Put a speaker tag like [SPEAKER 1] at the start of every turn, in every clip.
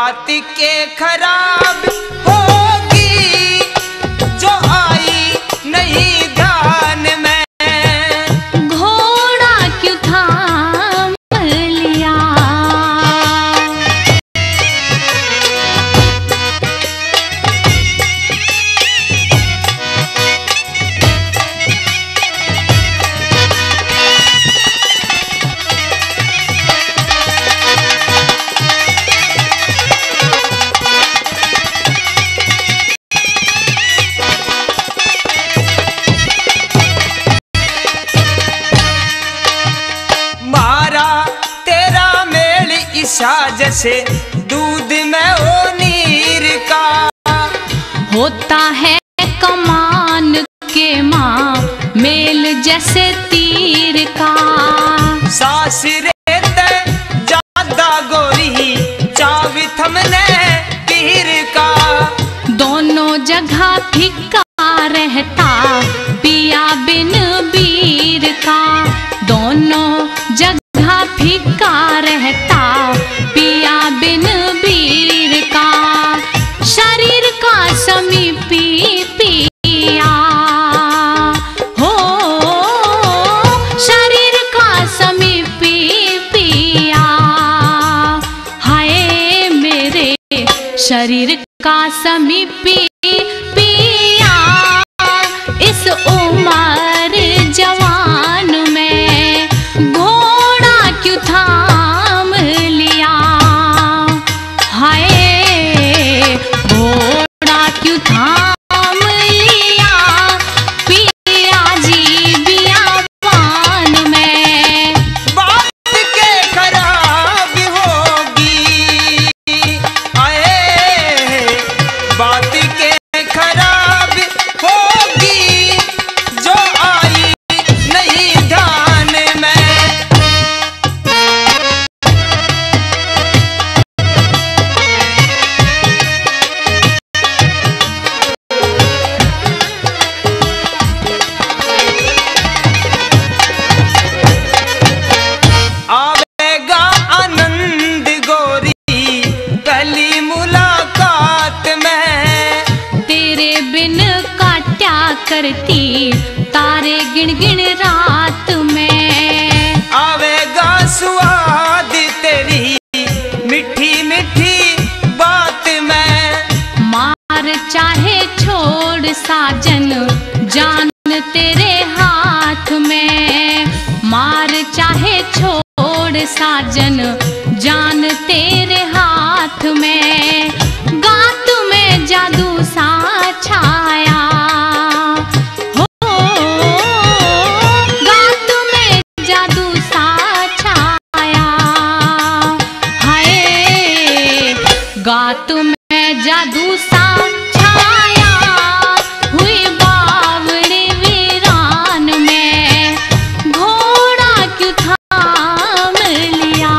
[SPEAKER 1] बात के खराब होगी जो आई नहीं ध्यान में।
[SPEAKER 2] घोड़ा क्यों थाम लिया,
[SPEAKER 1] जैसे दूध में हो नीर का,
[SPEAKER 2] होता है कमान के माँ मेल जैसे तीर का।
[SPEAKER 1] सासरे ते ज्यादा गोरी चावी थमने पीर का,
[SPEAKER 2] दोनों जगह फिक्का रहता पिया बिन बीर का। दोनों जगह फिक्का रहता पिया बिन बीर का। शरीर का समीपी पिया हो, शरीर का समीपी पिया। हाय मेरे शरीर का समीपी पिया, इस उम्र जवान में घोड़ा क्यों थाम लिया। हाय घोड़ा क्यों थाम लिया पिया जी बियाबान में।
[SPEAKER 1] बात के खराब होगी, आए बात के खराब होगी जो आई नहीं ध्यान में। आवेगा आनंद गोरी पहली मुलाकात में,
[SPEAKER 2] तेरे बिन काट्या करती तारे गिन गिन रात में।
[SPEAKER 1] आवेगा स्वाद तेरी मीठी मीठी बात में।
[SPEAKER 2] मार चाहे छोड़ साजन जान तेरे हाथ में। मार चाहे छोड़ साजन जान तेरे हाथ में। गात में जादू सा छाया हो, गात में जादू सा छाया। हाय गात में जादू सा छाया, हुई बावड़ी वीरान में घोड़ा क्यों थाम लिया।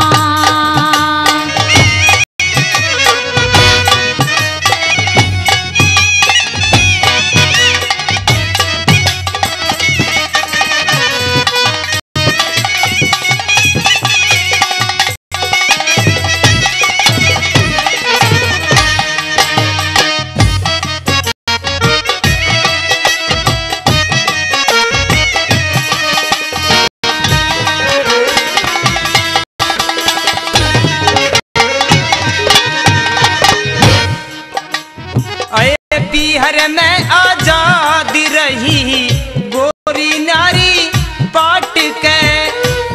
[SPEAKER 1] अये पीहर में आजादी रही गोरी नारी पाट के।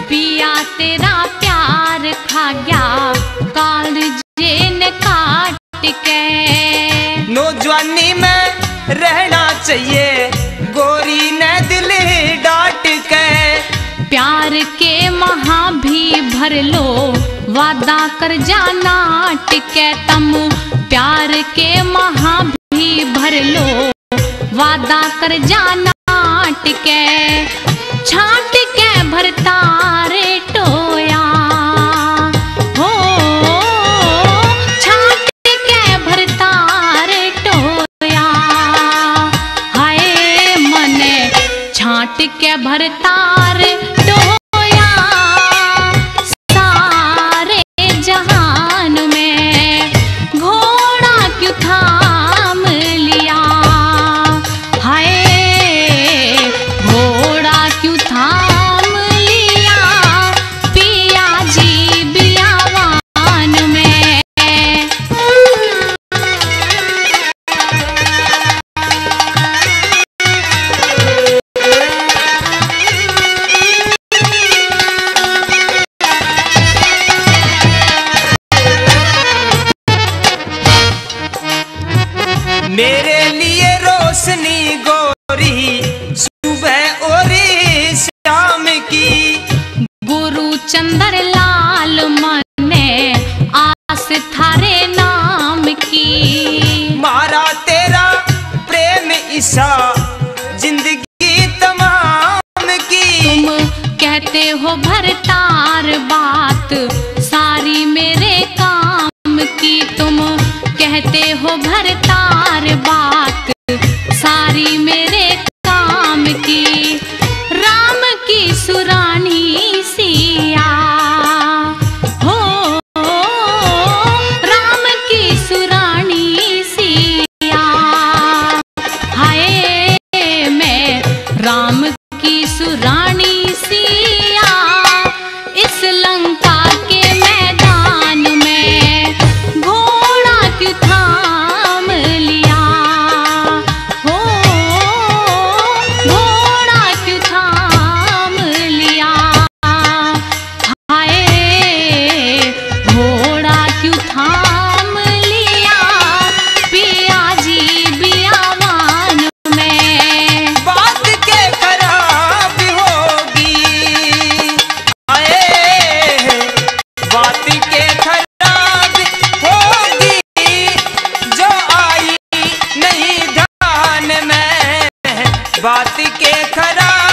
[SPEAKER 2] पिया तेरा प्यार खा गया कालजे ने काट के।
[SPEAKER 1] नौजवानी में रहना चाहिए गोरी ने दिल डांट के।
[SPEAKER 2] प्यार के महा भी भर लो वादा कर जाना टिके। तम प्यार के महा भी भर लो वादा कर जाना टिके। छाट के भरता रे टोया हो, छाट के भरता रे टोया। हाय मने छाट के भरता रे टोया। सारे जहान में
[SPEAKER 1] मेरे लिए रोशनी गोरी सुबह और शाम की।
[SPEAKER 2] गुरु चंद्र लाल मने आस थारे नाम की।
[SPEAKER 1] मारा तेरा प्रेम ईसा जिंदगी तमाम की।
[SPEAKER 2] तुम कहते हो भरतार बात सारी मेरे काम की। तुम कहते हो भरतार बात सारी मेरे काम की। राम की सुरानी सिया हो, राम की सुरानी सिया। हाय मैं राम की सुरानी सिया। इस लंका के मैदान में घोड़ा क्यों थाम लिया हो, घोड़ा क्यों थाम लिया। हाय घोड़ा क्यों थाम लिया। पिया जी बियावान में
[SPEAKER 1] बात के खराब होगी। आए बात के खराब होगी जो आई नहीं ध्यान में। बात के खराब